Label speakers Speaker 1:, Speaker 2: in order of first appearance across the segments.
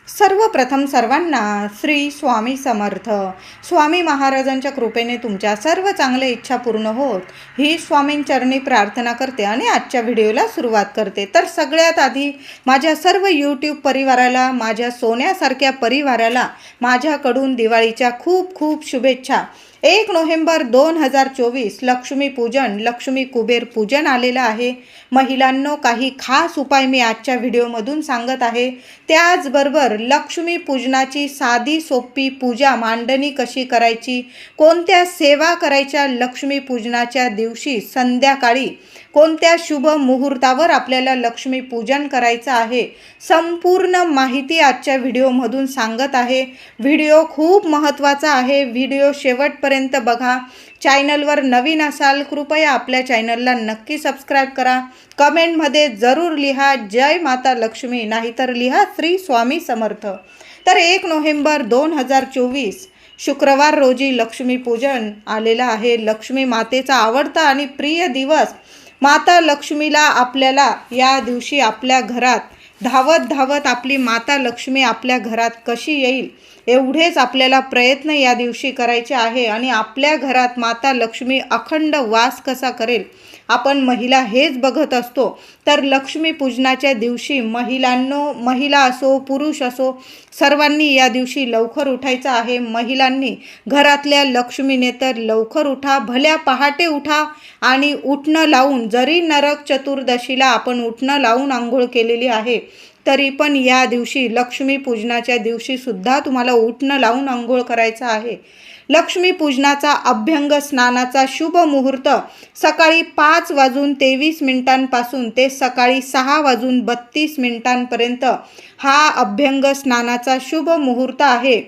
Speaker 1: सर्वप्रथम सर्वांना श्री स्वामी समर्थ. स्वामी महाराजांच्या कृपेने तुमच्या सर्व चांगल्या इच्छा पूर्ण होत ही स्वामींचरणी प्रार्थना करते आणि आजच्या व्हिडिओला सुरुवात करते. तर सगळ्यात आधी माझ्या सर्व यूट्यूब परिवाराला, माझ्या सोन्यासारख्या परिवाराला माझ्याकडून दिवाळीच्या खूप खूप शुभेच्छा. 1 नोव्हेंबर 2024 लक्ष्मीपूजन, लक्ष्मी कुबेर पूजन आलेलं आहे. महिलांनो, काही खास उपाय मी आजच्या व्हिडिओमधून सांगत आहे. त्याचबरोबर लक्ष्मी पूजनाची साधी सोपी पूजा मांडणी कशी करायची, कोणत्या सेवा करायच्या लक्ष्मी पूजनाच्या दिवशी, संध्याकाळी कोणत्या शुभ मुहूर्तावर आपल्याला लक्ष्मी पूजन करायचं आहे, संपूर्ण माहिती आजच्या व्हिडिओमधून सांगत आहे. व्हिडिओ खूप महत्त्वाचा आहे. व्हिडिओ शेवटपर्यंत बघा. चॅनलवर नवीन असाल कृपया आपल्या चॅनलला नक्की सबस्क्राईब करा. कमेंटमध्ये जरूर लिहा जय माता लक्ष्मी, नाहीतर लिहा श्री स्वामी समर्थ. तर 1 नोव्हेंबर 2024 शुक्रवार रोजी लक्ष्मीपूजन आलेलं आहे. लक्ष्मी मातेचा आवडता आणि प्रिय दिवस. माता लक्ष्मीला आपल्याला या दिवशी आपल्या घरात धावत धावत आपली माता लक्ष्मी आपल्या घरात कशी येईल एवढेच आपल्याला प्रयत्न या दिवशी करायचे आहे. आणि आपल्या घरात माता लक्ष्मी अखंड वास कसा करेल आपण महिला हेच बघत असतो. तर लक्ष्मी पूजनाच्या दिवशी महिला असो पुरुष असो सर्वांनी या दिवशी लवकर उठायचं आहे. महिलांनी घरातल्या लक्ष्मीने तर लवकर उठा, भल्या पहाटे उठा आणि उठणं लावून, जरी नरक चतुर्दशीला आपण उठणं लावून आंघोळ केलेली आहे तरी पण या दिवशी लक्ष्मी पूजनाच्या दिवशी सुद्धा तुम्हाला उठणं लावून आंघोळ करायचं आहे. लक्ष्मी पूजनाचा अभ्यंग स्नानाचा शुभ मुहूर्त सकाळी 5:23 ते सकाळी 6:32 हा अभ्यंग स्नानाचा शुभ मुहूर्त आहे.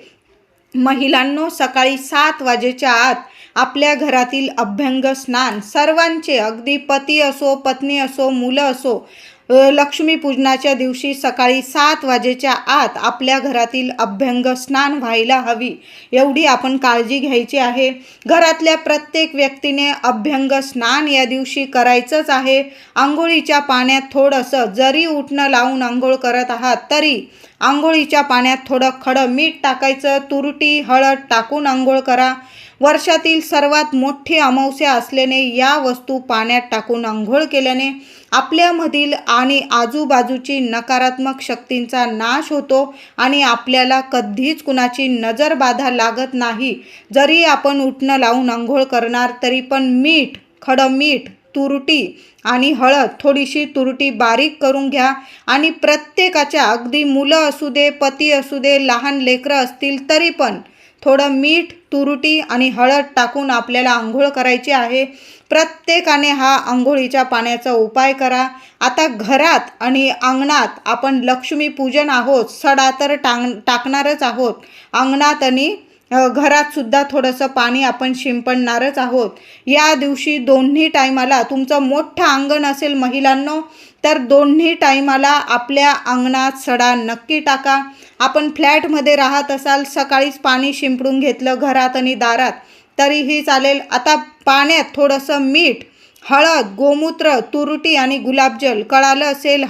Speaker 1: महिलांनो, सकाळी 7 वाजेच्या आत आपल्या घरातील अभ्यंग स्नान सर्वांचे, अगदी पती असो पत्नी असो मुलं असो, लक्ष्मी पूजनाच्या दिवशी सकाळी 7 वाजेच्या आत आपल्या घरातील अभ्यंग स्नान व्हायला हवी एवढी आपण काळजी घ्यायची आहे. घरातल्या प्रत्येक व्यक्तीने अभ्यंग स्नान या दिवशी करायचंच आहे. आंघोळीच्या पाण्यात थोडंसं, जरी उठणं लावून आंघोळ करत आहात तरी आंघोळीच्या पाण्यात थोडं खडं मीठ टाकायचं, तुरटी हळद टाकून आंघोळ करा. वर्षातील सर्वात मोठी अमावस्या असल्याने या वस्तू पाण्यात टाकून आंघोळ केल्याने आपल्यामधील आणि आजूबाजूची नकारात्मक शक्तींचा नाश होतो आणि आपल्याला कधीच कुणाची नजरबाधा लागत नाही. जरी आपण उठणं लावून आंघोळ करणार तरी पण मीठ, खडं मीठ, तुरटी आणि हळद, थोडीशी तुरटी बारीक करून घ्या आणि प्रत्येकाच्या, अगदी मुलं असू दे पती असू दे लहान लेकरं असतील तरी पण थोडं मीठ, तुरटी आणि हळद टाकून आपल्याला आंघोळ करायची आहे. प्रत्येकाने हा आंघोळीच्या पाण्याचा उपाय करा. आता घरात आणि अंगणात आपण लक्ष्मी पूजन आहोत, सडा तर टाकणारच आहोत. अंगणात आणि घरात सुद्धा थोडंसं पाणी आपण शिंपडणारच आहोत. या दिवशी दोन्ही टायमाला, तुमचं मोठं अंगण असेल महिलांनो तर दोन्ही टायमाला आपल्या अंगणात सडा नक्की टाका. आपण फ्लॅटमध्ये राहत असाल, सकाळीच पाणी शिंपडून घेतलं घरात आणि दारात तरीही चालेल. आता पाण्यात थोडंसं मीठ, हळद, गोमूत्र, तुरटी आणि गुलाबजल, कळालं असेल,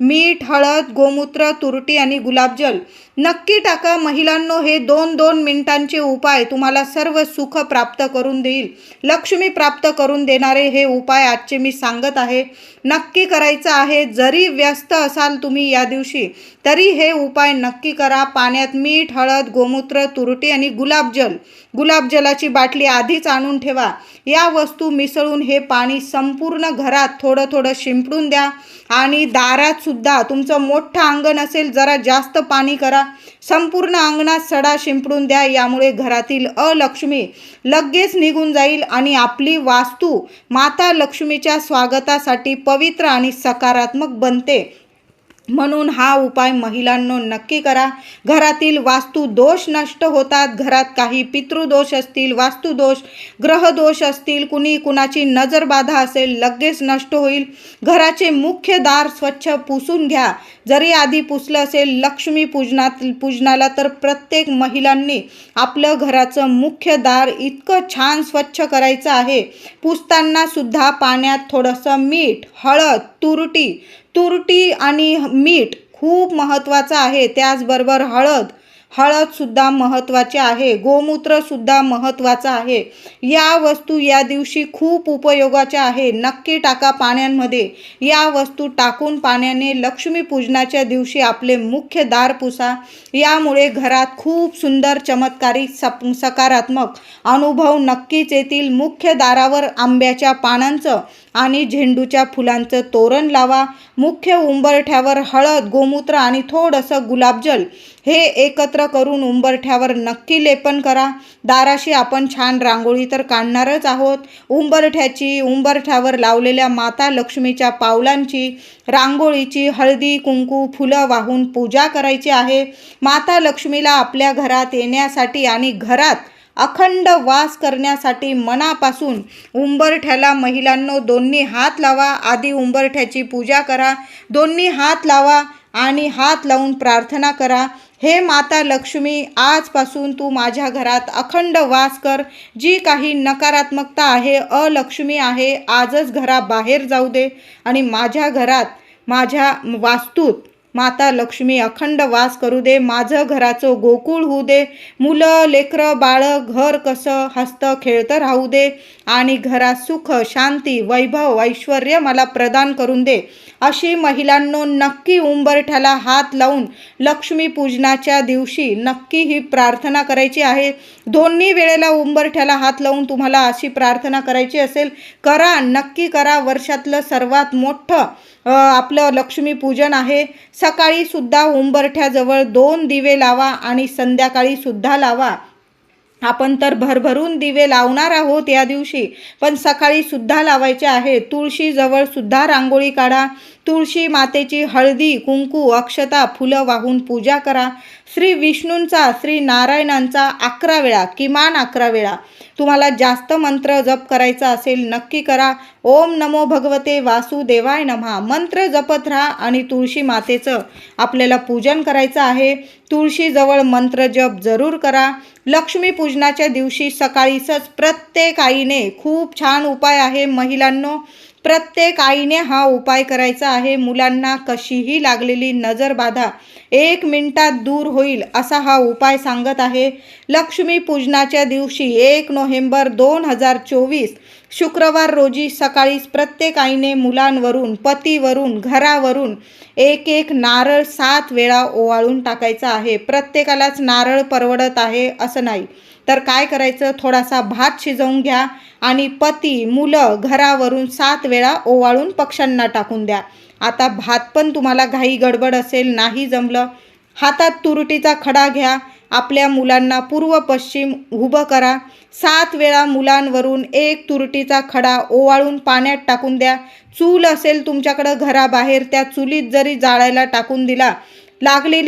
Speaker 1: मीठ, हळद, गोमूत्र, तुरटी आणि गुलाबजल नक्की टाका. महिलांनो, हे 2-2 मिनिटांचे उपाय तुम्हाला सर्व सुख प्राप्त करून देईल. लक्ष्मी प्राप्त करून देणारे हे उपाय आजचे मी सांगत आहे. नक्की करायचं आहे. जरी व्यस्त असाल तुम्ही या दिवशी तरी हे उपाय नक्की करा. पाण्यात मीठ, हळद, गोमूत्र, तुरटी आणि गुलाबजलाची बाटली आधीच आणून ठेवा. या वस्तू मिसळून हे पाणी संपूर्ण घरात थोडं थोडं शिंपडून द्या आणि दारात सुद्धा, तुमचं मोठं अंगण असेल जरा जास्त पाणी करा. संपूर्ण अंगणात सडा शिंपडून द्या. यामुळे घरातील अलक्ष्मी लगेच निघून जाईल आणि आपली वास्तू माता लक्ष्मीच्या स्वागतासाठी पवित्र आणि सकारात्मक बनते. म्हणून हा उपाय महिलांनो नक्की करा. घरातील वास्तू दोष नष्ट होतात. घरात काही पितृदोष असतील, वास्तुदोष, ग्रहदोष असतील, कुणाची नजरबाधा असेल, लगेच नष्ट होईल. घराचे मुख्य दार स्वच्छ पुसून घ्या. जरी आधी पुसलं असेल लक्ष्मी पूजनाला तर प्रत्येक महिलांनी आपलं घराचं मुख्य दार इतकं छान स्वच्छ करायचं आहे. पुसताना सुद्धा पाण्यात थोडंसं मीठ, हळद, तुरटी आणि मीठ खूप महत्त्वाचा आहे. त्याचबरोबर हळदसुद्धा महत्त्वाचे आहे. गोमूत्रसुद्धा महत्त्वाचं आहे. या वस्तू या दिवशी खूप उपयोगाच्या आहे. नक्की टाका पाण्यामध्ये. या वस्तू टाकून पाण्याने लक्ष्मीपूजनाच्या दिवशी आपले मुख्य दार पुसा. यामुळे घरात खूप सुंदर चमत्कारिक सकारात्मक अनुभव नक्कीच येतील. मुख्य दारावर आंब्याच्या पानांचं आणि झेंडूच्या फुलांचं तोरण लावा. मुख्य उंबरठ्यावर हळद, गोमूत्र आणि थोडंसं गुलाबजल हे एकत्र करून उंबरठ्यावर नक्की लेपन करा. दाराशी आपण छान रांगोळी तर काढणारच आहोत. उंबरठ्यावर लावलेल्या माता लक्ष्मीच्या पावलांची, रांगोळीची, हळदी कुंकू फुलं वाहून पूजा करायची आहे. माता लक्ष्मीला आपल्या घरात येण्यासाठी आणि घरात अखंड वास करण्यासाठी मनापासून उंबरठ्याला महिलांनो दोन्ही हात लावा. आधी उंबरठ्याची पूजा करा. दोन्ही हात लावा आणि हात लावून प्रार्थना करा. हे माता लक्ष्मी, आजपासून तू माझ्या घरात अखंड वास कर. जी काही नकारात्मकता आहे, अलक्ष्मी आहे, आजच घराबाहेर जाऊ दे आणि माझ्या घरात, माझ्या वास्तूत माता लक्ष्मी अखंड वास करू दे. माझं घराचं गोकुळ होऊ दे. मुलं, लेकरं, बाळं, घर कसं हसत खेळतं राहू दे आणि घरात सुख, शांती, वैभव, ऐश्वर्य मला प्रदान करून दे. अशी महिलांनो नक्की उंबरठ्याला हात लावून लक्ष्मीपूजनाच्या दिवशी नक्की ही प्रार्थना करायची आहे. दोन्ही वेळेला उंबरठ्याला हात लावून तुम्हाला अशी प्रार्थना करायची असेल, करा, नक्की करा. वर्षातलं सर्वात मोठं आपलं लक्ष्मीपूजन आहे. सकाळी सुद्धा उंबरठ्याजवळ 2 दिवे लावा आणि संध्याकाळी सुद्धा लावा. आपण तर भरभरून दिवे लावणार आहोत या दिवशी, पण सकाळी सुद्धा लावायचे आहे. तुळशीजवळ सुद्धा रांगोळी काढा. तुळशी मातेची हळदी, कुंकू, अक्षता, फुलं वाहून पूजा करा. श्री विष्णूंचा, श्री नारायणांचा 11 वेळा, किमान 11 वेळा तुम्हाला जास्त मंत्र जप करायचा असेल नक्की करा. ओम नमो भगवते वासुदेवाय नमः मंत्र जपत राहा आणि तुळशी मातेचं आपल्याला पूजन करायचं आहे. तुळशीजवळ मंत्र जप जरूर करा. लक्ष्मीपूजनाच्या दिवशी सकाळीच प्रत्येक आईने, खूप छान उपाय आहे महिलांनो, प्रत्येक आईने हा उपाय करायचा आहे. मुलांना कशीही लागलेली नजरबाधा 1 मिनिटात दूर होईल असा हा उपाय सांगत आहे. लक्ष्मीपूजनाच्या दिवशी 1 नोव्हेंबर 2024 शुक्रवार रोजी सकाळीच प्रत्येक आईने मुलांवरून, पतीवरून, घरावरून एक नारळ 7 वेळा ओवाळून टाकायचा आहे. प्रत्येकालाच नारळ परवडत आहे असं नाही, तर काय करायचं, थोडासा भात शिजवून घ्या आणि पती, मुलं, घरावरून 7 वेळा ओवाळून पक्ष्यांना टाकून द्या. आता भात पण तुम्हाला घाई गडबड असेल, नाही जमलं, हातात तुरटीचा खडा घ्या. आपल्या मुलांना पूर्व पश्चिम उभं करा. 7 वेळा मुलांवरून 1 तुरटीचा खडा ओवाळून पाण्यात टाकून द्या. चूल असेल तुमच्याकडं घराबाहेर, त्या चुलीत जरी जाळायला टाकून दिला,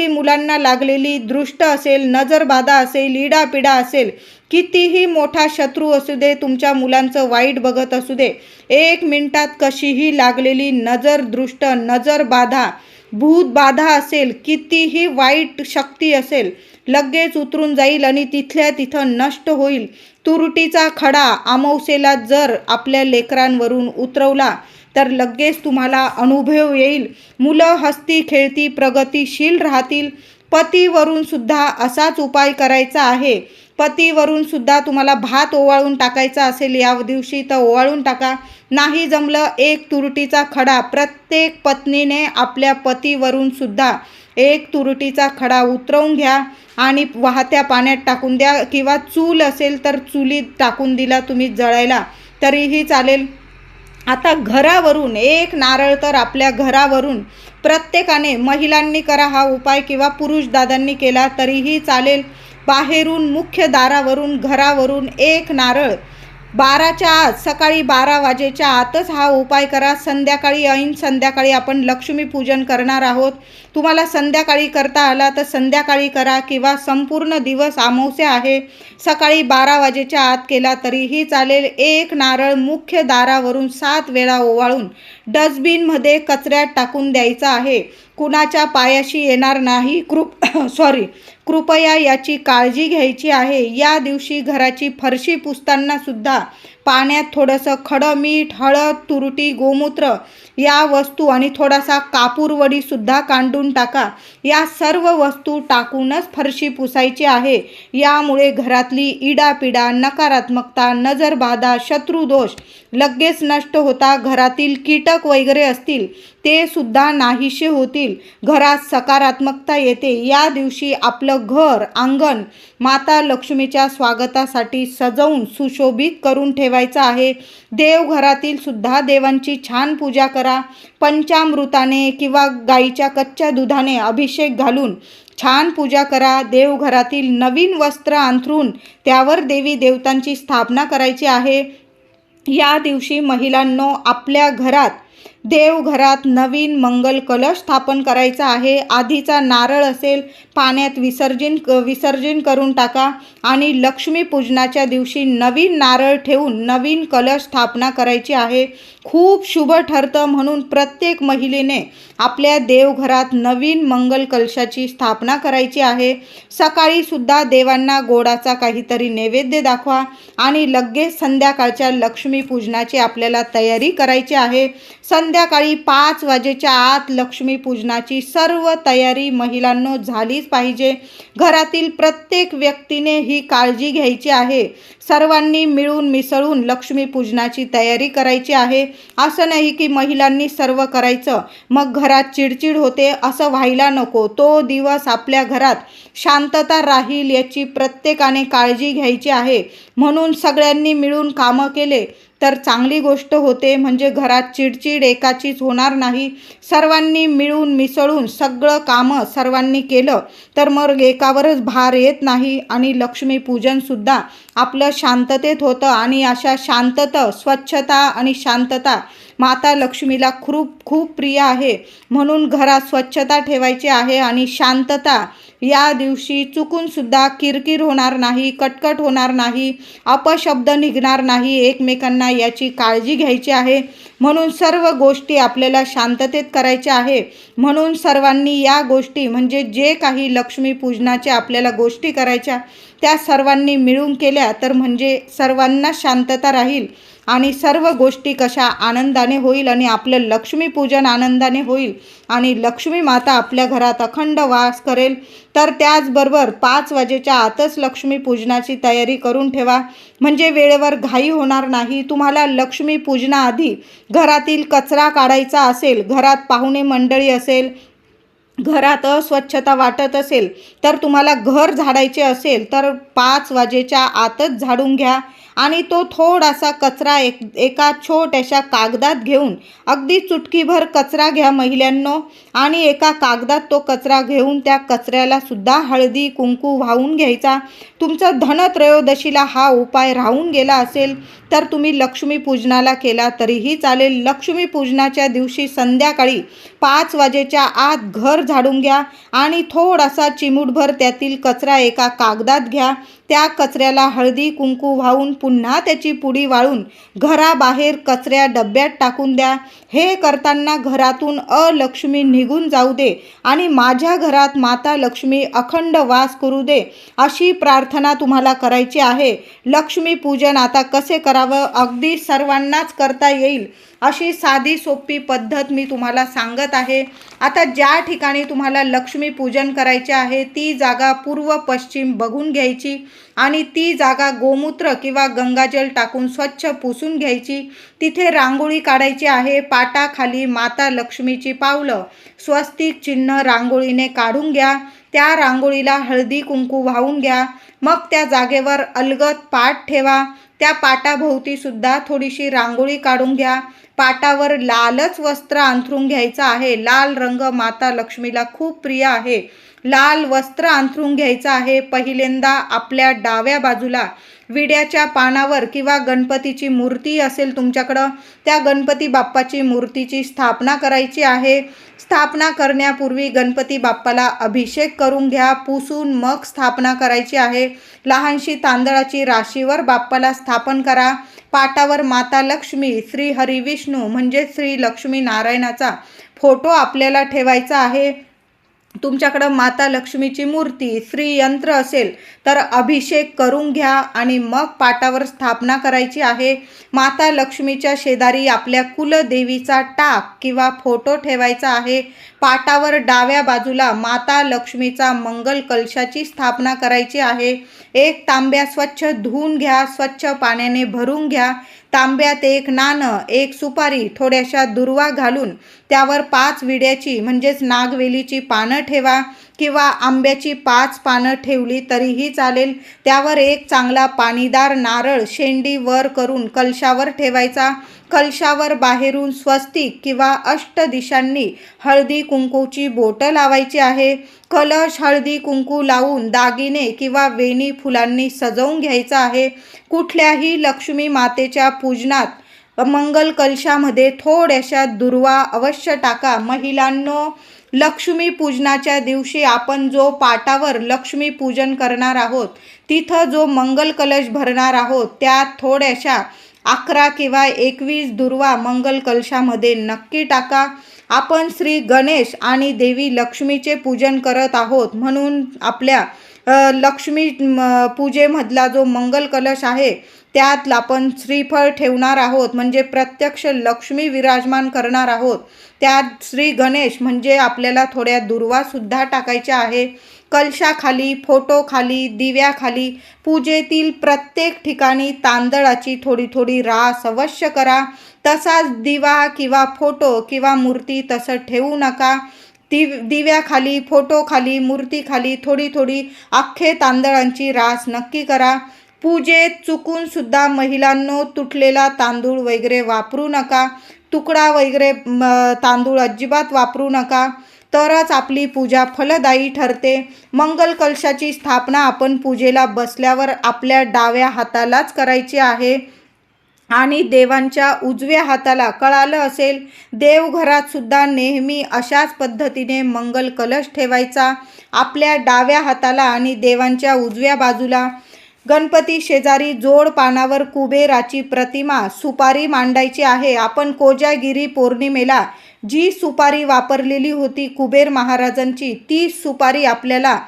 Speaker 1: मुलांना लागलेली दृष्ट असेल, नजरबाधा असेल, इडापिडा असेल, कितीही मोठा शत्रू असू दे, तुमच्या मुलांचं वाईट बघत असू दे, 1 मिनिटात कशीही लागलेली नजर, दृष्ट, नजरबाधा, भूतबाधा असेल, कितीही वाईट शक्ती असेल, लगेच उतरून जाईल आणि तिथल्या तिथं नष्ट होईल. तुरटीचा खडा अमावस्येला जर आपल्या लेकरांवरून उतरवला तर लगेच तुम्हाला अनुभव येईल. मुलं हसती खेळती प्रगतिशील राहतील. पतीवरून सुद्धा असाच उपाय करायचा आहे. पतीवरून सुद्धा तुम्हाला भात ओवाळून टाकायचा असेल या दिवशी तर ओवाळून टाका. नाही जमलं, 1 तुरटीचा खडा प्रत्येक पत्नीने आपल्या पतीवरून सुद्धा 1 तुरटीचा खडा उतरवून घ्या आणि वाहत्या पाण्यात टाकून द्या, किंवा चूल असेल तर चुलीत टाकून दिला तुम्ही जळायला तरीही चालेल. आता घरावरून 1 नारळ तर आपल्या घरावरून प्रत्येकाने, महिलांनी करा हा उपाय किंवा पुरुष दादांनी केला तरीही चालेल. बाहेरून मुख्य दारावरून, घरावरून 1 नारळ 12च्या आत, सकाळी 12 वाजेच्या आतच हा उपाय करा. संध्याकाळी, ऐन संध्याकाळी आपण लक्ष्मीपूजन करणार आहोत. तुम्हाला संध्याकाळी करता आला तर संध्याकाळी करा किंवा संपूर्ण दिवस अमावस्या आहे, सकाळी 12 वाजेच्या आत केला तरीही चालेल. 1 नारळ मुख्य दारावरून 7 वेळा ओवाळून डस्टबिनमध्ये कचऱ्यात टाकून द्यायचा आहे. कुणाच्या पायाशी येणार नाही, कृपया याची काळजी घ्यायची आहे. या दिवशी घराची फरशी पुसताना सुद्धा पाण्यात थोडंसं खडं मीठ, हळद, तुरटी, गोमूत्र या वस्तू आणि थोडासा कापूर वडीसुद्धा कांडून टाका. या सर्व वस्तू टाकूनच फरशी पुसायची आहे. यामुळे घरातली इडापिडा, नकारात्मकता, नजरबाधा, शत्रुदोष लगेच नष्ट होता. घरातील कीटक वगैरे असतील ते सुद्धा नाहीसे होतील. घरात सकारात्मकता येते. या दिवशी आपलं घर, अंगण माता लक्ष्मीच्या स्वागतासाठी सजवून सुशोभित करून ठेवायचं आहे. देवघरातील सुद्धा देवांची छान पूजा करा. पंचामृताने किंवा गाईच्या कच्च्या दुधाने अभिषेक घालून छान पूजा करा. देवघरातील नवीन वस्त्र अंथरून त्यावर देवी देवतांची स्थापना करायची आहे. या दिवशी महिलांनो आपल्या घरात देवघरात नवीन मंगल कलश स्थापन करायचा आहे. आधीचा नारळ असेल पाण्यात विसर्जन करून टाका आणि लक्ष्मी पूजनाच्या दिवशी नवीन नारळ ठेवून नवीन कलश स्थापना करायची आहे. खूप शुभ ठरतं म्हणून प्रत्येक महिलेने आपल्या देवघरात नवीन मंगल कलशाची स्थापना करायची आहे. सकाळी सुद्धा देवांना गोडाचा काहीतरी नैवेद्य दाखवा आणि लगेच संध्याकाळच्या लक्ष्मी पूजनाची आपल्याला तयारी करायची आहे. संध्याकाळी 5 वाजेच्या आत लक्ष्मी पूजनाची सर्व तयारी महिलांनो झालीच पाहिजे. घरातील प्रत्येक व्यक्तीने ही काळजी घ्यायची आहे. सर्वांनी मिळून मिसळून लक्ष्मी पूजनाची तयारी करायची आहे. असं नाही की महिलांनी सर्व करायचं मग घरात चिडचिड होते, असं व्हायला नको. तो दिवस आपल्या घरात शांतता राहील याची प्रत्येकाने काळजी घ्यायची आहे. म्हणून सगळ्यांनी मिळून कामं केले तर चांगली गोष्ट होते. म्हणजे घरात चिडचिड एकाचीच होणार नाही. सर्वांनी मिळून मिसळून सगळं कामं सर्वांनी केलं तर मग एकावरच भार येत नाही आणि लक्ष्मी पूजनसुद्धा आपलं शांततेत होतं. आणि अशा शांतता, स्वच्छता आणि शांतता माता लक्ष्मीला खूप खूप प्रिय आहे. म्हणून घरात स्वच्छता ठेवायची आहे आणि शांतता. या दिवशी चुकूनसुद्धा किरकिर होणार नाही, कटकट होणार नाही, अपशब्द निघणार नाही. एकमेकांना याची काळजी घ्यायची आहे. म्हणून सर्व गोष्टी आपल्याला शांततेत करायच्या आहे. म्हणून सर्वांनी या गोष्टी म्हणजे जे काही लक्ष्मी पूजनाच्या आपल्याला गोष्टी करायच्या त्या सर्वांनी मिळून केल्या तर म्हणजे सर्वांना शांतता राहील आणि सर्व गोष्टी कशा आनंदाने होईल आणि आपलं लक्ष्मीपूजन आनंदाने होईल आणि लक्ष्मी माता आपल्या घरात अखंड वास करेल. तर त्याचबरोबर 5 वाजेच्या आतच लक्ष्मी पूजनाची तयारी करून ठेवा म्हणजे वेळेवर घाई होणार नाही. तुम्हाला लक्ष्मी पूजनाआधी घरातील कचरा काढायचा असेल, घरात पाहुणे मंडळी असेल, घरात अस्वच्छता वाटत असेल तर तुम्हाला घर झाडायचे असेल तर 5 वाजेच्या आतच झाडून घ्या आणि तो थोडासा कचरा एका छोट्याशा कागदात घेऊन अगदी चुटकीभर कचरा घ्या महिलांनो आणि एका कागदात तो कचरा घेऊन त्या कचऱ्याला सुद्धा हळदी कुंकू वाहून घ्यायचा. तुमचं धनत्रयोदशीला हा उपाय राहून गेला असेल तर तुम्ही लक्ष्मी पूजनाला केला तरीही चालेल. लक्ष्मी पूजनाच्या दिवशी संध्याकाळी 5 वाजेच्या आत घर झाडून घ्या आणि थोडासा चिमूटभर त्यातील कचरा एका कागदात घ्या. त्या कचऱ्याला हळदी कुंकू वाहून पुन्हा त्याची पुडी वाळून घराबाहेर कचऱ्या डब्यात टाकून द्या. हे करताना घरातून अलक्ष्मी निघून जाऊ दे आणि माझ्या घरात माता लक्ष्मी अखंड वास करू दे अशी प्रार्थना तुम्हाला करायची आहे. लक्ष्मी पूजन आता कसे करावं अगदी सर्वांनाच करता येईल अशी साधी सोपी पद्धत मी तुम्हाला सांगत आहे. आता ज्या ठिकाणी तुम्हाला लक्ष्मी पूजन करायचे आहे ती जागा पूर्व पश्चिम बघून घ्यायची आणि ती जागा गोमूत्र किंवा गंगाजल टाकून स्वच्छ पुसून घ्यायची. तिथे रांगोळी काढायची आहे. पाटाखाली माता लक्ष्मीची पावलं स्वस्तिक चिन्ह रांगोळीने काढून घ्या. त्या रांगोळीला हळदी कुंकू वाहून घ्या. मग त्या जागेवर अलगद पाट ठेवा. त्या पाटाभोवती सुद्धा थोडीशी रांगोळी काढून घ्या. पाटावर लालच वस्त्र अंथरून घ्यायचं आहे. लाल रंग माता लक्ष्मीला खूप प्रिय आहे. लाल वस्त्र अंथरून घ्यायचं आहे. पहिल्यांदा आपल्या डाव्या बाजूला विड्याच्या पानावर किंवा गणपतीची मूर्ती असेल तुमच्याकडं त्या गणपती बाप्पाची मूर्तीची स्थापना करायची आहे. स्थापना करण्यापूर्वी गणपती बाप्पाला अभिषेक करून घ्या. पुसून मग स्थापना करायची आहे. लहानशी तांदळाची राशीवर बाप्पाला स्थापन करा. पाटावर माता लक्ष्मी, श्री हरी विष्णू म्हणजे श्री लक्ष्मी नारायणाचा फोटो आपल्याला ठेवायचा आहे. तुमच्याकडं माता लक्ष्मीची मूर्ती, श्रीयंत्र असेल तर अभिषेक करून घ्या आणि मग पाटावर स्थापना करायची आहे. माता लक्ष्मीच्या शेजारी आपल्या कुलदेवीचा टाक किंवा फोटो ठेवायचा आहे. पाटावर डाव्या बाजूला माता लक्ष्मीचा मंगल कलशाची स्थापना करायची आहे. एक तांब्या स्वच्छ धुवून घ्या, स्वच्छ पाण्याने भरून घ्या. तांब्यात एक नाणं, एक सुपारी, थोड्याशा दुर्वा घालून त्यावर 5 विड्याची म्हणजेच नागवेलीची पानं ठेवा किंवा आंब्याची 5 पानं ठेवली तरीही चालेल. त्यावर एक चांगला पाणीदार नारळ शेंडी वर करून कलशावर ठेवायचा. कलशावर बाहेरून स्वस्तिक किंवा अष्टदिशांनी हळदी कुंकूची बोटं लावायची आहे. कलश हळदी कुंकू लावून दागिने किंवा वेणी फुलांनी सजवून घ्यायचा आहे. कुठल्याही लक्ष्मी मातेच्या पूजनात मंगल कलशामध्ये थोड्याशा दुर्वा अवश्य टाका. महिलांनो, लक्ष्मी पूजनाच्या दिवशी आपण जो पाटावर लक्ष्मी पूजन करणार आहोत तिथं जो मंगल कलश भरणार आहोत त्यात थोड्याशा 11 किंवा 21 दुर्वा मंगल कलशामध्ये नक्की टाका. आपण श्री गणेश आणि देवी लक्ष्मीचे पूजन करत आहोत म्हणून आपल्या लक्ष्मी पूजेमधला जो मंगल कलश आहे त्यात आपण श्रीफळ ठेवणार आहोत, म्हणजे प्रत्यक्ष लक्ष्मी विराजमान करणार आहोत. त्यात श्री गणेश म्हणजे आपल्याला थोड्या दुर्वासुद्धा टाकायच्या आहे. कलशाखाली, फोटोखाली, दिव्याखाली, पूजेतील प्रत्येक ठिकाणी तांदळाची थोडी थोडी रास अवश्य करा. तसाच दिवा किंवा फोटो किंवा मूर्ती तसं ठेवू नका. दिव्याखाली, फोटोखाली, मूर्तीखाली थोडी थोडी अख्खे तांदळांची रास नक्की करा. पूजेत चुकून सुद्धा महिलांनो तुटलेला तांदूळ वगैरे वापरू नका. तुकडा वगैरे तांदूळ अजिबात वापरू नका, तरच आपली पूजा फलदायी ठरते. मंगल कलशाची स्थापना आपण पूजेला बसल्यावर आपल्या डाव्या हातालाच करायची आहे आणि देवांच्या उजव्या हाताला. कळालं असेल, देवघरात सुद्धा नेहमी अशाच पद्धतीने मंगल कलश ठेवायचा. आपल्या डाव्या हाताला आणि देवांच्या उजव्या बाजूला. गणपती शेजारी जोड पानावर कुबेराची प्रतिमा, सुपारी मांडायची आहे. आपण कोजागिरी पौर्णिमेला जी सुपारी वापरलेली होती कुबेर महाराजांची, ती सुपारी आपल्याला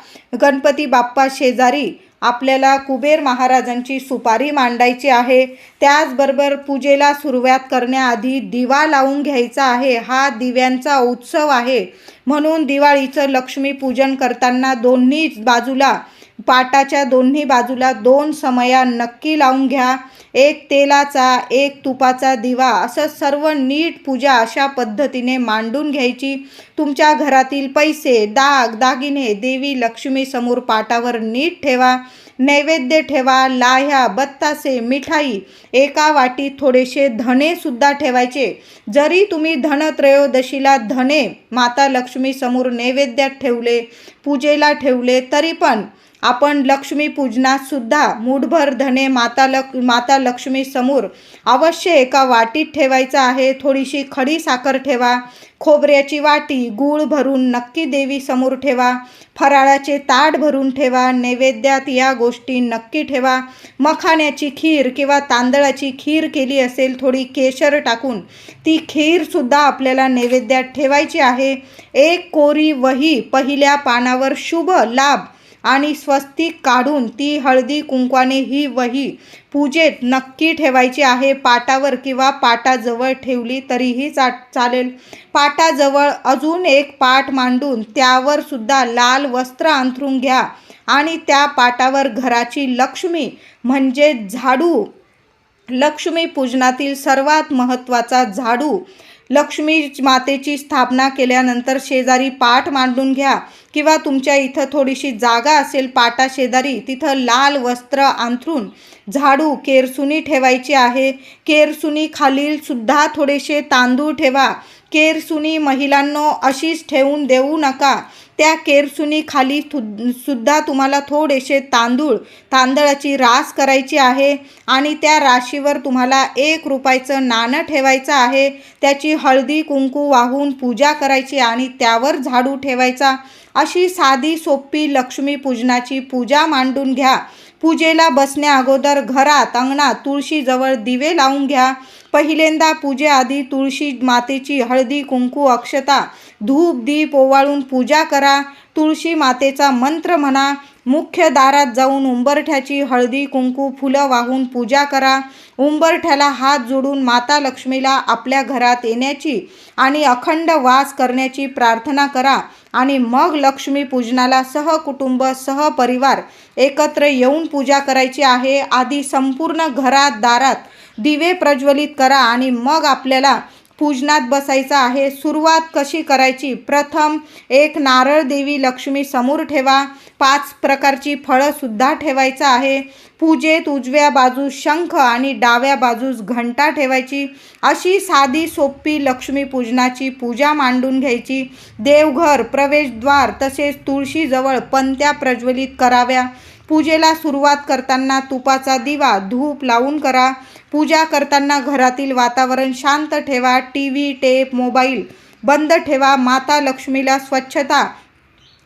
Speaker 1: गणपती बाप्पा शेजारी आपल्याला कुबेर महाराजांची सुपारी मांडायची आहे. त्याचबरोबर पूजेला सुरुवात करण्याआधी दिवा लावून घ्यायचा आहे. हा दिव्यांचा उत्सव आहे म्हणून दिवाळीचं लक्ष्मी पूजन करताना दोन्ही बाजूला, पाटाच्या दोन्ही बाजूला 2 समया नक्की लावून घ्या. एक तेलाचा, एक तुपाचा दिवा, असं सर्व नीट पूजा अशा पद्धतीने मांडून घ्यायची. तुमच्या घरातील पैसे, दागिने देवी लक्ष्मी समोर पाटावर नीट ठेवा. नैवेद्य ठेवा. लाह्या, बत्तासे, मिठाई, एका वाटीत थोडेसे धणे सुद्धा ठेवायचे. जरी तुम्ही धनत्रयोदशीला धणे माता लक्ष्मी समोर नैवेद्यात ठेवले, पूजेला ठेवले, तरी पण आपण लक्ष्मी पूजनात सुद्धा मूठभर धणे माता लक्ष्मी समोर अवश्य एका वाटीत ठेवायचं आहे. थोडीशी खडी साखर ठेवा. खोबऱ्याची वाटी गूळ भरून नक्की देवी समोर ठेवा. फराळाचे ताट भरून ठेवा. नैवेद्यात या गोष्टी नक्की ठेवा. मखाण्याची खीर किंवा तांदळाची खीर केली असेल थोडी केशर टाकून, ती खीरसुद्धा आपल्याला नैवेद्यात ठेवायची आहे. एक कोरी वही पहिल्या पानावर शुभ लाभ आणि स्वस्तिक काढून ती हळदी कुंकवाने ही वही पूजेत नक्की ठेवायची आहे. पाटावर किंवा पाटाजवळ ठेवली तरीही चालेल. पाटाजवळ अजून एक पाट मांडून त्यावर सुद्धा लाल वस्त्र अंथरून घ्या आणि त्या पाटावर घराची लक्ष्मी म्हणजे झाडू, लक्ष्मी पूजनातील सर्वात महत्त्वाचा झाडू, लक्ष्मी मातेची स्थापना केल्यानंतर शेजारी पाट मांडून घ्या किंवा तुमच्या इथं थोडीशी जागा असेल पाटा शेजारी, तिथं लाल वस्त्र अंथरून झाडू, केरसुनी ठेवायची आहे. केरसुनी खालील सुद्धा थोडेसे तांदूळ ठेवा. केरसुनी महिलांनो अशीच ठेवून देऊ नका. त्या केरसुनी खाली सुद्धा तुम्हाला थोडेसे तांदळाची रास करायची आहे आणि त्या राशीवर तुम्हाला 1 रुपयाचं नाणं ठेवायचं आहे. त्याची हळदी कुंकू वाहून पूजा करायची आणि त्यावर झाडू ठेवायचा. अशी साधी सोपी लक्ष्मी पूजनाची पूजा मांडून घ्या. पूजेला बसण्या अगोदर घरात अंगणात तुळशीजवळ दिवे लावून घ्या. पहिल्यांदा पूजेआधी तुळशी मातेची हळदी कुंकू अक्षता धूप दीप ओवाळून पूजा करा. तुळशी मातेचा मंत्र म्हणा. मुख्य दारात जाऊन उंबरठ्याची हळदी कुंकू फुलं वाहून पूजा करा. उंबरठ्याला हात जोडून माता लक्ष्मीला आपल्या घरात येण्याची आणि अखंड वास करण्याची प्रार्थना करा आणि मग लक्ष्मी पूजनाला सहकुटुंब सहपरिवार एकत्र येऊन पूजा करायची आहे. आधी संपूर्ण घरात दारात दिवे प्रज्वलित करा आणि मग आपल्याला पूजनात बसायचं आहे. सुरुवात कशी करायची? प्रथम एक नारळ देवी लक्ष्मी समोर ठेवा. 5 प्रकारची फळंसुद्धा ठेवायचं आहे. पूजेत उजव्या बाजूस शंख आणि डाव्या बाजूस घंटा ठेवायची. अशी साधी सोपी लक्ष्मी पूजनाची पूजा मांडून घ्यायची. देवघर प्रवेशद्वार तसेच तुळशीजवळ पंत्या प्रज्वलित कराव्या. पूजेला सुरुवात करताना तुपाचा दिवा धूप लावून करा. पूजा करताना घरातील वातावरण शांत ठेवा. टीव्ही टेप मोबाईल बंद ठेवा. माता लक्ष्मीला स्वच्छता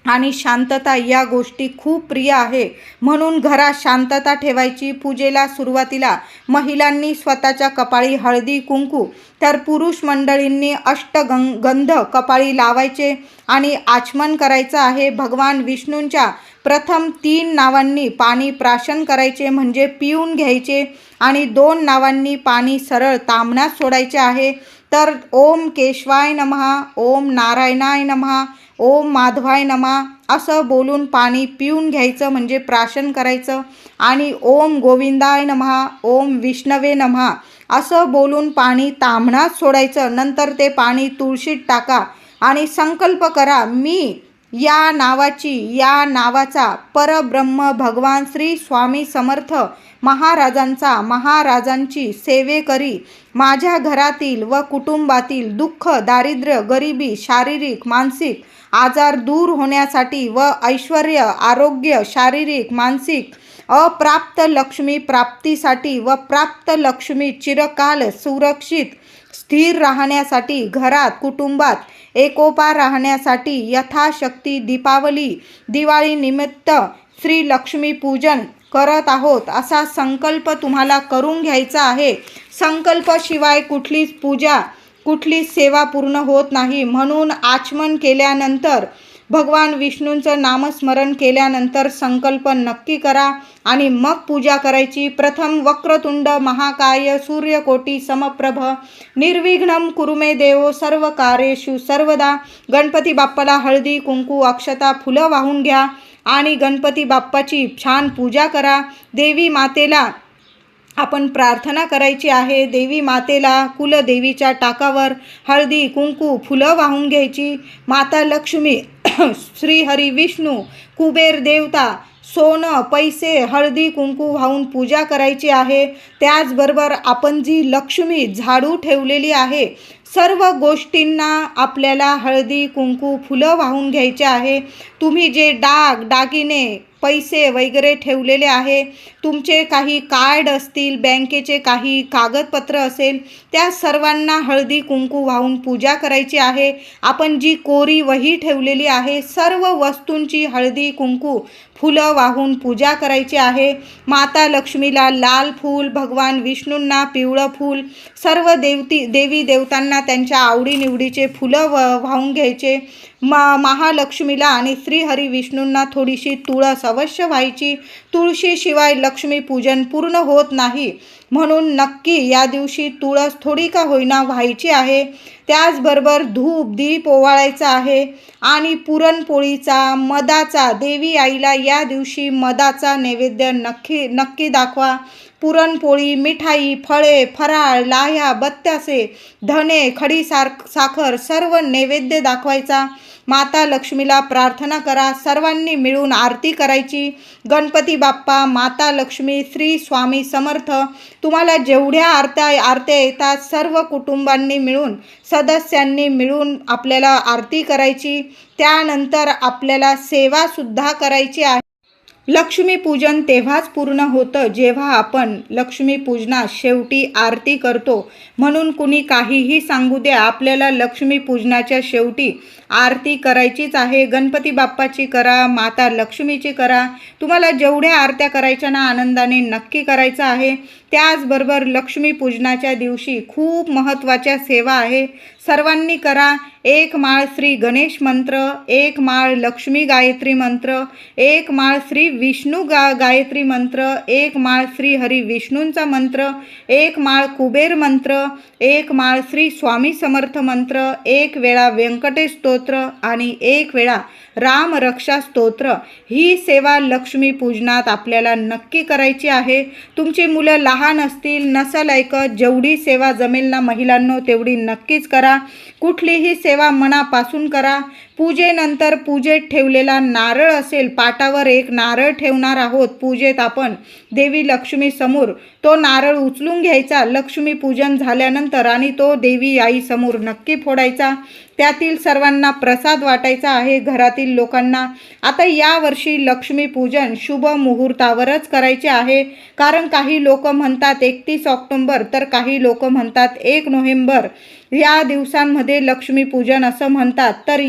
Speaker 1: आणि शांतता या गोष्टी खूप प्रिय आहे, म्हणून घरात शांतता ठेवायची. पूजेला सुरुवातीला महिलांनी स्वतःच्या कपाळी हळदी कुंकू तर पुरुष मंडळींनी अष्टगंध कपाळी लावायचे आणि आचमन करायचं आहे. भगवान विष्णूंच्या प्रथम 3 नावांनी पाणी प्राशन करायचे म्हणजे पिऊन घ्यायचे आणि 2 नावांनी पाणी सरळ ताम्हणात सोडायचे आहे. तर ओम केशवाय नमः, ओम नारायणाय नमः, ओम माधवाय नमः असं बोलून पाणी पिऊन घ्यायचं म्हणजे प्राशन करायचं आणि ओम गोविंदाय नमः, ओम विष्णवे नमः असं बोलून पाणी ताम्हणात सोडायचं. नंतर ते पाणी तुळशीत टाका आणि संकल्प करा, मी या नावाचा परब्रह्म भगवान श्री स्वामी समर्थ महाराजांची सेवेकरी माझ्या घरातील व कुटुंबातील दुःख दारिद्र्य गरिबी शारीरिक मानसिक आजार दूर होण्यासाठी व ऐश्वर्य आरोग्य शारीरिक मानसिक अप्राप्त लक्ष्मी प्राप्तीसाठी व प्राप्त लक्ष्मी चिरकाल सुरक्षित स्थिर राहण्यासाठी घरात कुटुंबात एकोपा राहण्यासाठी यथाशक्ती दिवाळी निमित्त श्री लक्ष्मी पूजन करत आहोत असा संकल्प तुम्हाला करून घ्यायचा आहे. संकल्पाशिवाय कुठलीच पूजा कुठलीच सेवा पूर्ण होत नाही. म्हणून आचमन केल्यानंतर भगवान विष्णूंचं नामस्मरण केल्यानंतर संकल्प नक्की करा आणि मग पूजा करायची. प्रथम वक्रतुंड महाकाय सूर्यकोटी समप्रभ निर्विघ्नं कुरु मे देव सर्व कार्येषु सर्वदा. गणपती बाप्पाला हळदी कुंकू अक्षता फुलं वाहून घ्या आणि गणपती बाप्पाची छान पूजा करा. देवी मातेला आपण प्रार्थना करायची आहे. देवी मातेला कुलदेवीच्या टाकावर हळदी कुंकू फुलं वाहून घ्यायची. माता लक्ष्मी श्री हरी विष्णू कुबेर देवता सोनं पैसे हळदी कुंकू वाहून पूजा करायची आहे. त्याचबरोबर आपण जी लक्ष्मी झाडू ठेवलेली आहे सर्व गोष्टींना आपल्याला हळदी कुंकू फुलं वाहून घ्यायचे आहे. तुम्ही जे दागिने पैसे वगैरे ठेवलेले आहे, तुमचे काही कार्ड असतील, बँकेचे काही कागदपत्र असेल, त्या सर्वांना हळदी कुंकू वाहून पूजा करायची आहे. आपण जी कोरी वही ठेवलेली आहे सर्व वस्तूंची हळदी कुंकू फुलं वाहून पूजा करायची आहे. माता लक्ष्मीला लाल फूल, भगवान विष्णूंना पिवळं फूल, सर्व देवी देवतांना त्यांच्या आवडीनिवडीचे फुलं वाहून घ्यायचे. महालक्ष्मीला आणि श्री हरी विष्णूंना थोडीशी तुळस अवश्य व्हायची. तुळशीशिवाय लक्ष्मी पूजन पूर्ण होत नाही, म्हणून नक्की या दिवशी तुळस थोडी का होईना व्हायची आहे. त्याचबरोबर धूप दीप ओवाळायचा आहे आणि पुरणपोळीचा मधाचा देवी आईला या दिवशी मधाचा नैवेद्य नक्की दाखवा. पुरणपोळी मिठाई फळे फराळ लाह्या बत्तासे धने खडी साखर सर्व नैवेद्य दाखवायचा. माता लक्ष्मीला प्रार्थना करा. सर्वांनी मिळून आरती करायची. गणपती बाप्पा माता लक्ष्मी श्री स्वामी समर्थ तुम्हाला जेवढ्या आरत्या येतात सर्व कुटुंबांनी मिळून सदस्यांनी मिळून आपल्याला आरती करायची. त्यानंतर आपल्याला सेवासुद्धा करायची आहे. लक्ष्मीपूजन तेव्हाच पूर्ण होतं जेव्हा आपण लक्ष्मीपूजनात शेवटी आरती करतो. म्हणून कुणी काहीही सांगू द्या, आपल्याला लक्ष्मीपूजनाच्या शेवटी आरती करायचीच आहे. गणपती बाप्पाची करा, माता लक्ष्मीची करा, तुम्हाला जेवढ्या आरत्या करायच्या ना आनंदाने नक्की करायचं आहे. त्याचबरोबर लक्ष्मीपूजनाच्या दिवशी खूप महत्त्वाच्या सेवा आहे, सर्वांनी करा. 1 माळ श्री गणेश मंत्र, 1 माळ लक्ष्मी गायत्री मंत्र, 1 माळ श्री विष्णू गायत्री मंत्र, 1 माळ श्री हरी विष्णूंचा मंत्र, 1 माळ कुबेर मंत्र, 1 माळ श्री स्वामी समर्थ मंत्र, 1 वेळा व्यंकटेश स्तोत्र आणि 1 वेळा राम रक्षा स्तोत्र. ही सेवा लक्ष्मीपूजनात आपल्याला नक्की करायची आहे. तुमची मुलं लहान असतील, नसल ऐकत, जेवढी सेवा जमेल ना महिलांनो तेवढी नक्कीच करा. कुठलीही सेवा मनापासून करा. पूजेनंतर पूजेत ठेवलेला नारळ असेल, पाटावर एक नारळ ठेवणार आहोत पूजेत आपण देवी लक्ष्मी समोर, तो नारळ उचलून घ्यायचा लक्ष्मीपूजन झाल्यानंतर आणि तो देवी आई समोर नक्की फोडायचा. त्यातील सर्वांना प्रसाद वाटायचा आहे, घरातील लोकांना. आता यावर्षी लक्ष्मीपूजन शुभ मुहूर्तावरच करायचे आहे, कारण काही लोक म्हणतात 31 ऑक्टोबर तर काही लोक म्हणतात 1 नोव्हेंबर या दिवसांमध्ये लक्ष्मीपूजन असं म्हणतात. तर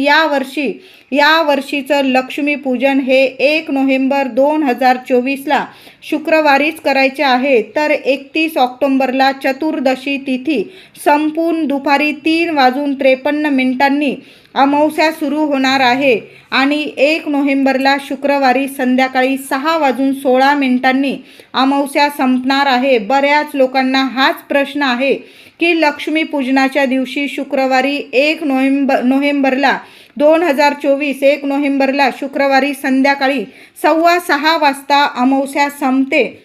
Speaker 1: यावर्षीचं लक्ष्मीपूजन हे 1 नोव्हेंबर 2024ला शुक्रवारीच करायचे आहे. तर 31 ऑक्टोबरला चतुर्दशी तिथी संपून दुपारी 3:53 अमावस्या सुरू होणार आहे आणि 1 नोव्हेंबरला शुक्रवारी संध्याकाळी 6:16 अमावस्या संपणार आहे. बऱ्याच लोकांना हाच प्रश्न आहे की लक्ष्मीपूजनाच्या दिवशी शुक्रवारी 1 नोव्हेंबरला 2024 1 नोव्हेंबरला शुक्रवारी संध्याकाळी 6:15 वाजता अमावस्या संपते.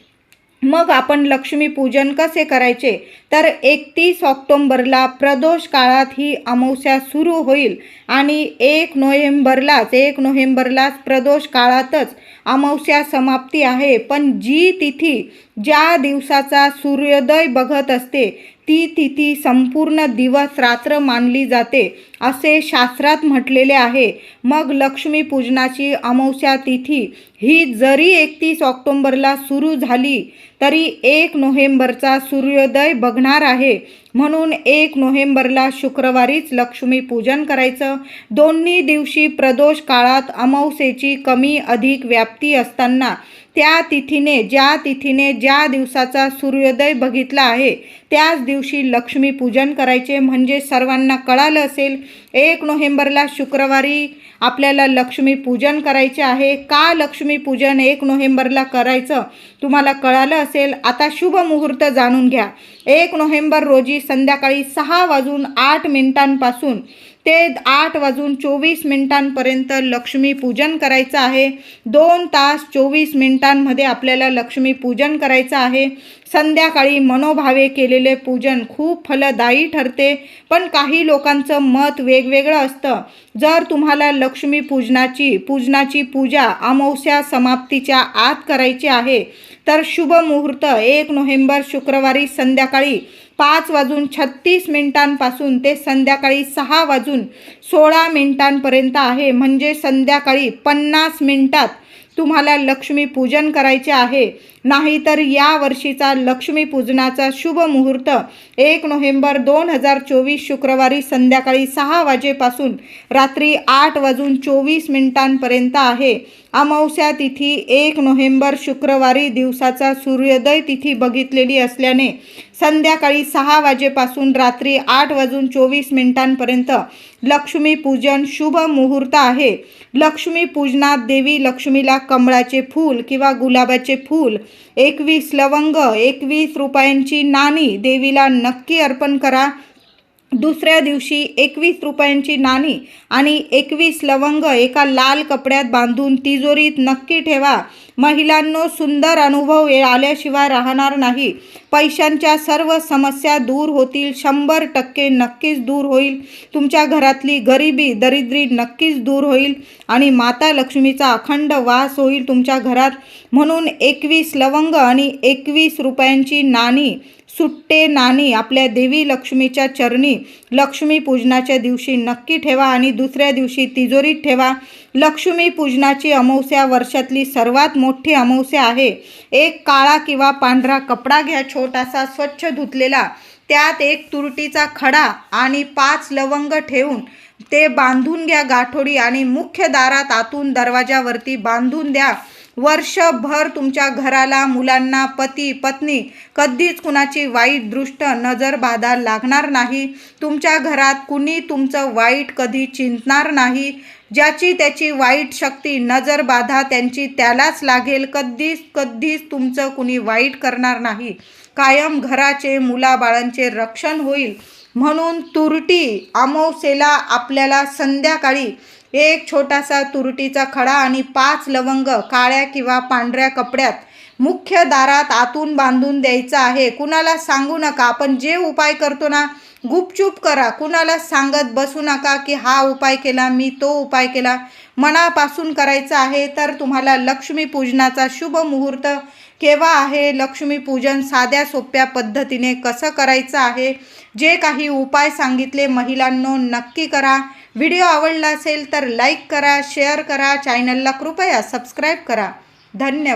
Speaker 1: मग आपण लक्ष्मीपूजन कसे करायचे? तर 31 ऑक्टोबरला प्रदोष काळात ही अमावस्या सुरू होईल आणि 1 नोव्हेंबरलाच प्रदोष काळातच अमावस्या समाप्ती आहे. पण जी तिथी ज्या दिवसाचा सूर्योदय बघत असते ती तिथी संपूर्ण दिवस रात्र मानली जाते असे शास्त्रात म्हटलेले आहे. मग लक्ष्मीपूजनाची अमावस्या तिथी ही जरी 31 ऑक्टोबरला सुरू झाली तरी 1 नोव्हेंबरचा सूर्योदय बघणार आहे. म्हणून 1 नोव्हेंबरला शुक्रवारीच लक्ष्मीपूजन करायचं. दोन्ही दिवशी प्रदोष काळात अमावस्येची कमी अधिक व्याप्ती असताना ज्या तिथीने ज्या दिवसाचा सूर्योदय बघितला आहे त्याच दिवशी लक्ष्मीपूजन करायचे. म्हणजे सर्वांना कळालं असेल 1 नोव्हेंबरला शुक्रवारी आपल्याला लक्ष्मीपूजन करायचे आहे. का लक्ष्मीपूजन 1 नोव्हेंबरला करायचं तुम्हाला कळालं असेल. आता शुभ मुहूर्त जाणून घ्या. 1 नोव्हेंबर रोजी संध्याकाळी 6:08 ते 8:24 लक्ष्मीपूजन करायचं आहे. 2 तास 24 मिनिटांमध्ये आपल्याला लक्ष्मीपूजन करायचं आहे. संध्याकाळी मनोभावे केलेले पूजन खूप फलदायी ठरते. पण काही लोकांचं मत वेगवेगळं असतं. जर तुम्हाला लक्ष्मीपूजनाची पूजा अमावस्या समाप्तीच्या आत करायची आहे तर शुभ मुहूर्त 1 नोव्हेंबर शुक्रवारी संध्याकाळी 5:36 ते संध्याकाळी 6:16 आहे. म्हणजे संध्याकाळी 50 मिनिटात तुम्हाला लक्ष्मीपूजन करायचे आहे. नाहीतर या वर्षीचा लक्ष्मीपूजनाचा शुभ मुहूर्त 1 नोव्हेंबर 2024 शुक्रवारी संध्याकाळी 6 वाजेपासून रात्री 8:24 आहे. अमावस्या तिथी 1 नोव्हेंबर शुक्रवारी दिवसाचा सूर्योदय तिथी बघितलेली असल्याने संध्याकाळी 6 वाजेपासून रात्री 8:24 लक्ष्मीपूजन शुभ मुहूर्त आहे. लक्ष्मीपूजनात देवी लक्ष्मीला कमळाचे फूल किंवा गुलाबाचे फूल, 21 लवंग, 21 रुपयांची नाणी देवीला नक्की अर्पण करा. दुसऱ्या दिवशी 21 रुपयांची नाणी आणि 21 लवंग एका लाल कपड्यात बांधून तिजोरीत नक्की ठेवा. महिलांनो, सुंदर अनुभव आल्याशिवाय राहणार नाही. पैशांच्या सर्व समस्या दूर होतील, 100% नक्कीच दूर होईल. तुमच्या घरातली गरिबी दरिद्री नक्कीच दूर होईल आणि माता लक्ष्मीचा अखंड वास होईल तुमच्या घरात. म्हणून 21 लवंग आणि 21 रुपयांची नाणी, सुट्टे नाणी आपल्या देवी लक्ष्मीच्या चरणी लक्ष्मी पूजनाच्या दिवशी नक्की ठेवा आणि दुसऱ्या दिवशी तिजोरीत ठेवा. लक्ष्मी पूजनाची अमावस्या वर्षातली सर्वात मोठी अमावस्या आहे. एक काळा किंवा पांढरा कपडा घ्या, छोटासा स्वच्छ धुतलेला, त्यात एक तुरटीचा खडा आणि 5 लवंग ठेवून ते बांधून घ्या गाठोडी आणि मुख्य दारात आतून दरवाजावरती बांधून द्या. वर्षभर तुमच्या घराला, मुलांना, पती पत्नी कधीच कुणाची वाईट दृष्ट नजर बाधा लागणार नाही. तुमच्या घरात कुणी तुमचं वाईट कधी चिंतणार नाही. ज्याची त्याची वाईट शक्ती नजर बाधा त्यांची त्यालाच लागेल. कधीच तुमचं कुणी वाईट करणार नाही. कायम घराचे, मुलाबाळांचे रक्षण होईल. म्हणून तुरटी अमावस्येला आपल्याला संध्याकाळी एक छोटासा तुरटीचा खडा आणि 5 लवंग काळ्या किंवा पांढऱ्या कपड्यात मुख्य दारात आतून बांधून द्यायचं आहे. कुणाला सांगू नका. आपण जे उपाय करतो ना, गुपचूप करा. कुणाला सांगत बसू नका की हा उपाय केला, मी तो उपाय केला. मनापासून करायचं आहे. तर तुम्हाला लक्ष्मी पूजनाचा शुभ मुहूर्त केव्हा आहे, लक्ष्मी पूजन साध्या सोप्या पद्धतीने कसं करायचं आहे, जे काही उपाय सांगितले महिलांनो नक्की करा. व्हिडिओ आवडला असेल तर लाईक करा, शेअर करा, चॅनलला कृपया सबस्क्राईब करा. धन्यवाद.